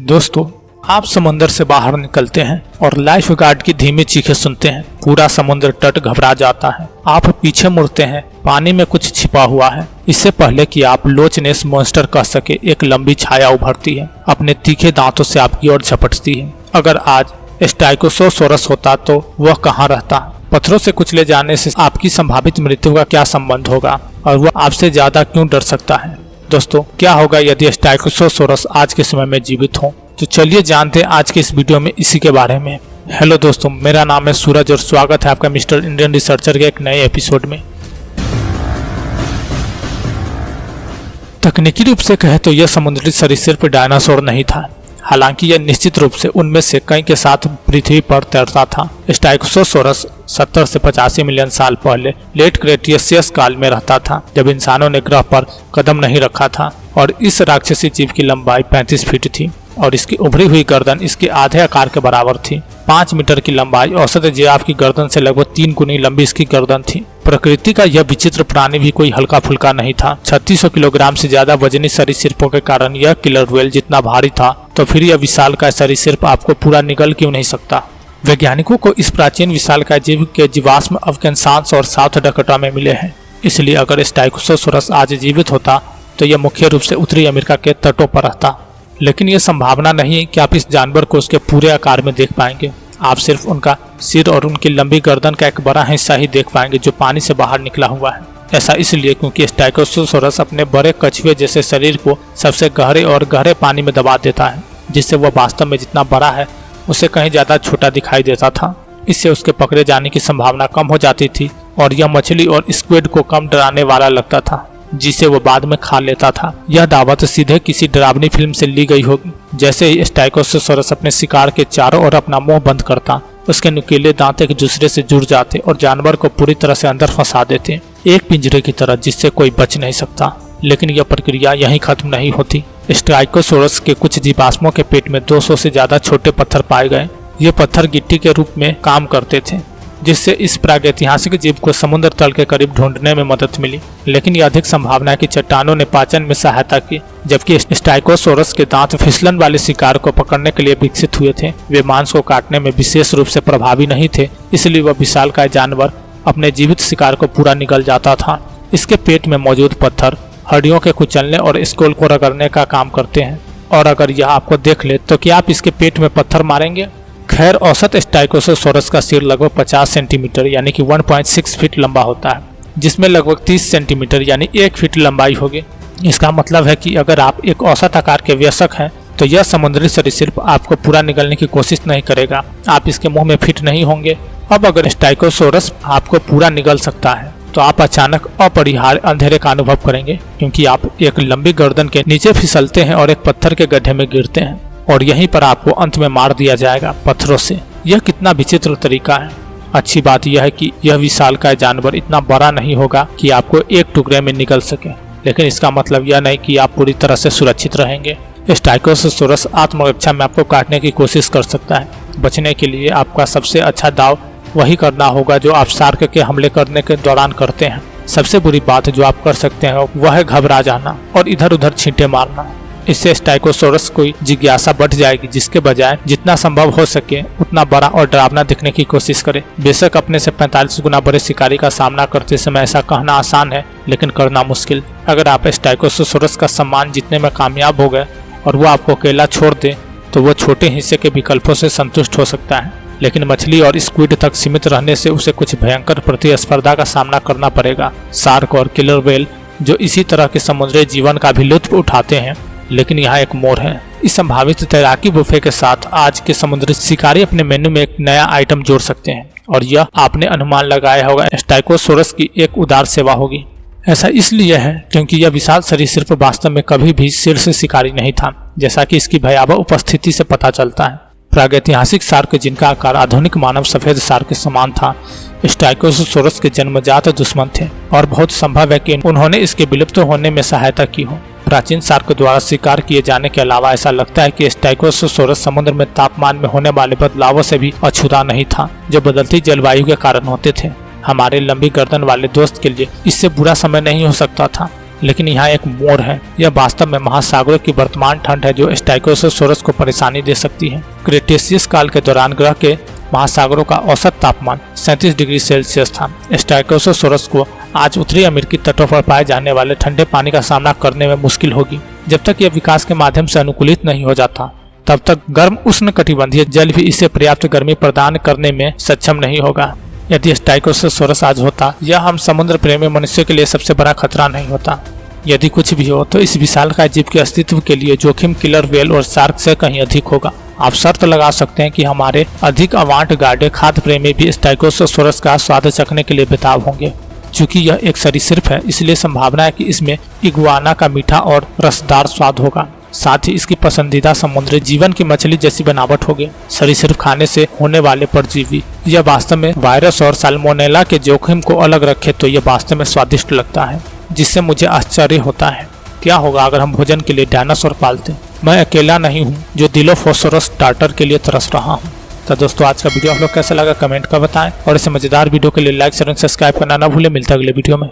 दोस्तों, आप समुद्र से बाहर निकलते हैं और लाइफ गार्ड की धीमी चीखें सुनते हैं। पूरा समुद्र तट घबरा जाता है। आप पीछे मुड़ते हैं, पानी में कुछ छिपा हुआ है। इससे पहले कि आप लोचनेस मॉन्स्टर कह सके, एक लंबी छाया उभरती है, अपने तीखे दांतों से आपकी ओर झपटती है। अगर आज स्टाइकोसोरस होता तो वह कहाँ रहता? पत्थरों से कुचले जाने से आपकी संभावित मृत्यु का क्या संबंध होगा और वह आपसे ज्यादा क्यों डर सकता है? दोस्तों, क्या होगा यदि स्टाइकोसोरस आज के समय में जीवित हो? तो चलिए जानते हैं आज के इस वीडियो में इसी के बारे में। हेलो दोस्तों, मेरा नाम है सूरज और स्वागत है आपका मिस्टर इंडियन रिसर्चर के एक नए एपिसोड में। तकनीकी रूप से कहे तो यह समुद्री सरीसृप डायनासोर नहीं था, हालांकि यह निश्चित रूप से उनमें से कई के साथ पृथ्वी पर तैरता था। स्टाइकोसोरस 70 से 85 मिलियन साल पहले लेट क्रेटियसियस काल में रहता था, जब इंसानों ने ग्रह पर कदम नहीं रखा था, और इस राक्षसी जीव की लंबाई 35 फीट थी और इसकी उभरी हुई गर्दन इसके आधे आकार के बराबर थी। 5 मीटर की लंबाई औसत जिराफ की गर्दन से लगभग 3 गुनी लंबी इसकी गर्दन थी। प्रकृति का यह विचित्र प्राणी भी कोई हल्का फुल्का नहीं था। 3600 किलोग्राम से ज्यादा वजनी सरीसृपों के कारण यह किलर व्हेल जितना भारी था, तो फिर यह विशालकाय सरीसृप आपको पूरा निगल क्यों नहीं सकता? वैज्ञानिकों को इस प्राचीन विशालकाय जीव के जीवाश्म अफगानिस्तान और साउथ डकोटा में मिले हैं। इसलिए अगर स्टाइकोसोरस आज जीवित होता तो यह मुख्य रूप से उत्तरी अमेरिका के तटों पर रहता। लेकिन यह संभावना नहीं है कि आप इस जानवर को उसके पूरे आकार में देख पाएंगे। आप सिर्फ उनका सिर और उनकी लंबी गर्दन का एक बड़ा हिस्सा ही देख पाएंगे जो पानी से बाहर निकला हुआ है। ऐसा इसलिए क्योंकि स्टाइकोसोरस अपने बड़े कछुए जैसे शरीर को सबसे गहरे और गहरे पानी में दबा देता है, जिससे वह वास्तव में जितना बड़ा है उससे कहीं ज्यादा छोटा दिखाई देता था। इससे उसके पकड़े जाने की संभावना कम हो जाती थी और यह मछली और स्क्विड को कम डराने वाला लगता था, जिसे वो बाद में खा लेता था। यह दावत सीधे किसी डरावनी फिल्म से ली गई होगी। जैसे ही स्टाइकोसोरस अपने शिकार के चारों ओर अपना मुंह बंद करता, उसके नुकीले दांत एक दूसरे से जुड़ जाते और जानवर को पूरी तरह से अंदर फंसा देते, एक पिंजरे की तरह जिससे कोई बच नहीं सकता। लेकिन यह प्रक्रिया यहीं खत्म नहीं होती। स्टाइकोसोरस के कुछ जीवाश्मों के पेट में 200 से ज्यादा छोटे पत्थर पाए गए। ये पत्थर गिट्टी के रूप में काम करते थे, जिससे इस प्रागैतिहासिक जीव को समुद्र तल के करीब ढूंढने में मदद मिली। लेकिन यह अधिक संभावना है कि चट्टानों ने पाचन में सहायता की, जबकि स्टाइकोसोरस के दांत फिसलन वाले शिकार को पकड़ने के लिए विकसित हुए थे। वे मांस को काटने में विशेष रूप से प्रभावी नहीं थे, इसलिए वह विशालकाय जानवर अपने जीवित शिकार को पूरा निगल जाता था। इसके पेट में मौजूद पत्थर हड्डियों के कुचलने और स्केल को रगड़ने का काम करते हैं, और अगर यह आपको देख ले तो क्या आप इसके पेट में पत्थर मारेंगे? खैर, औसत स्टाइकोसोरस का सिर लगभग 50 सेंटीमीटर यानी कि 1.6 फीट लंबा होता है, जिसमें लगभग 30 सेंटीमीटर यानी 1 फीट लंबाई होगी। इसका मतलब है कि अगर आप एक औसत आकार के वयस्क हैं तो यह समुद्री सरीसृप आपको पूरा निगलने की कोशिश नहीं करेगा। आप इसके मुंह में फिट नहीं होंगे। अब अगर स्टाइकोसोरस आपको पूरा निगल सकता है तो आप अचानक अपरिहार्य अंधेरे का अनुभव करेंगे, क्योंकि आप एक लंबी गर्दन के नीचे फिसलते हैं और एक पत्थर के गड्ढे में गिरते हैं, और यहीं पर आपको अंत में मार दिया जाएगा पत्थरों से। यह कितना विचित्र तरीका है। अच्छी बात यह है कि यह विशालकाय जानवर इतना बड़ा नहीं होगा कि आपको एक टुकड़े में निगल सके, लेकिन इसका मतलब यह नहीं कि आप पूरी तरह से सुरक्षित रहेंगे। स्टाइकोसोरस आत्मरक्षा में आपको काटने की कोशिश कर सकता है। बचने के लिए आपका सबसे अच्छा दाव वही करना होगा जो आप शार्क के हमले करने के दौरान करते हैं। सबसे बुरी बात जो आप कर सकते हैं वह है घबरा जाना और इधर उधर छींटे मारना। इससे स्टाइकोसोरस की जिज्ञासा बढ़ जाएगी, जिसके बजाय जितना संभव हो सके उतना बड़ा और डरावना दिखने की कोशिश करे। बेशक अपने से 45 गुना बड़े शिकारी का सामना करते समय ऐसा कहना आसान है, लेकिन करना मुश्किल। अगर आप स्टाइकोसोरस का सम्मान जीतने में कामयाब हो गए और वो आपको अकेला छोड़ दे तो वो छोटे हिस्से के विकल्पों से संतुष्ट हो सकता है, लेकिन मछली और स्क्विड तक सीमित रहने से उसे कुछ भयंकर प्रतिस्पर्धा का सामना करना पड़ेगा। शार्क और किलर व्हेल जो इसी तरह के समुद्री जीवन का भी लुत्फ उठाते हैं। लेकिन यहाँ एक मोड़ है। इस संभावित तैराकी बुफे के साथ आज के समुद्री शिकारी अपने मेन्यू में एक नया आइटम जोड़ सकते हैं, और यह आपने अनुमान लगाया होगा स्टाइकोसोरस की एक उदार सेवा होगी। ऐसा इसलिए है क्योंकि यह विशाल सरीसृप वास्तव में कभी भी शीर्ष शिकारी नहीं था, जैसा कि इसकी भयावह उपस्थिति से पता चलता है। प्रागैतिहासिक शार्क, जिनका आकार आधुनिक मानव सफेद शार्क के समान था, स्टाइकोसोरस के जन्मजात दुश्मन थे, और बहुत संभव है कि उन्होंने इसके विलुप्त होने में सहायता की हो। प्राचीन शार्क द्वारा शिकार किए जाने के अलावा ऐसा लगता है कि स्टाइकोसोरस समुद्र में तापमान में होने वाले बदलावों से भी अछूता नहीं था, जो बदलती जलवायु के कारण होते थे। हमारे लंबी गर्दन वाले दोस्त के लिए इससे बुरा समय नहीं हो सकता था। लेकिन यहाँ एक मोड़ है। यह वास्तव में महासागरों की वर्तमान ठंड है जो स्टाइकोसोरस को परेशानी दे सकती है। क्रेटेशियस काल के दौरान ग्रह के महासागरों का औसत तापमान 37 डिग्री सेल्सियस था। स्टाइकोसोरस को आज उत्तरी अमेरिकी तटों पर पाए जाने वाले ठंडे पानी का सामना करने में मुश्किल होगी। जब तक यह विकास के माध्यम से अनुकूलित नहीं हो जाता तब तक गर्म उष्णकटिबंधीय जल भी इसे पर्याप्त गर्मी प्रदान करने में सक्षम नहीं होगा। यदि स्टाइकोसोरस आज होता, यह हम समुद्र प्रेमी मनुष्य के लिए सबसे बड़ा खतरा नहीं होता। यदि कुछ भी हो तो इस विशालकाय जीव के अस्तित्व के लिए जोखिम किलर व्हेल और शार्क से कहीं अधिक होगा। आप शर्त लगा सकते हैं कि हमारे अधिक अवांट गार्डे खाद्य प्रेमी भी स्टाइकोसोरस का स्वाद चखने के लिए बेताब होंगे। चूंकि यह एक सरीसृप है, इसलिए संभावना है कि इसमें इगुआना का मीठा और रसदार स्वाद होगा। साथ ही इसकी पसंदीदा समुद्री जीवन की मछली जैसी बनावट होगी। सरीसृप खाने से होने वाले परजीवी यह वास्तव में वायरस और साल्मोनेला के जोखिम को अलग रखे तो यह वास्तव में स्वादिष्ट लगता है, जिससे मुझे आश्चर्य होता है। क्या होगा अगर हम भोजन के लिए डायनासोर पालते? मैं अकेला नहीं हूँ जो दिलोफोसोरस स्टार्टर के लिए तरस रहा हूँ। तो दोस्तों, आज का वीडियो आप लोग कैसा लगा कमेंट कर बताएं और इसे मजेदार वीडियो के लिए लाइक शेयर और सब्सक्राइब करना ना भूलें। मिलता है अगले वीडियो में।